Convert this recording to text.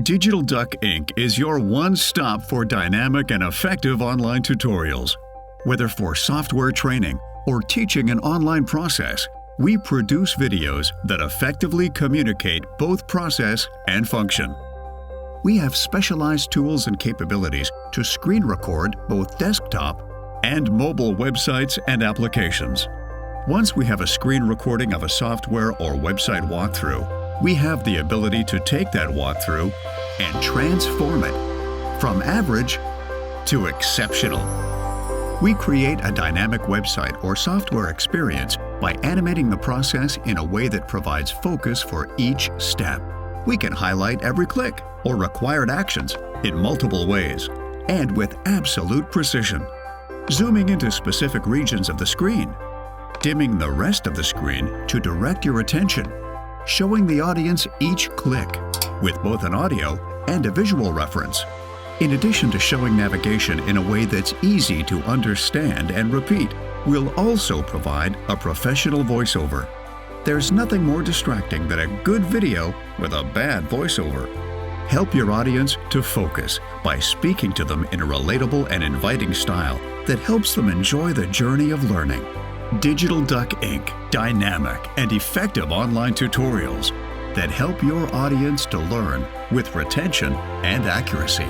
Digital Duck Inc. is your one-stop for dynamic and effective online tutorials. Whether for software training or teaching an online process, we produce videos that effectively communicate both process and function. We have specialized tools and capabilities to screen record both desktop and mobile websites and applications. Once we have a screen recording of a software or website walkthrough, we have the ability to take that walkthrough and transform it from average to exceptional. We create a dynamic website or software experience by animating the process in a way that provides focus for each step. We can highlight every click or required actions in multiple ways and with absolute precision. Zooming into specific regions of the screen, dimming the rest of the screen to direct your attention, showing the audience each click with both an audio and a visual reference, in addition to showing navigation in a way that's easy to understand and repeat. We'll also provide a professional voiceover. There's nothing more distracting than a good video with a bad voiceover. Help your audience to focus by speaking to them in a relatable and inviting style that helps them enjoy the journey of learning. Digital Duck Inc. Dynamic and effective online tutorials that help your audience to learn with retention and accuracy.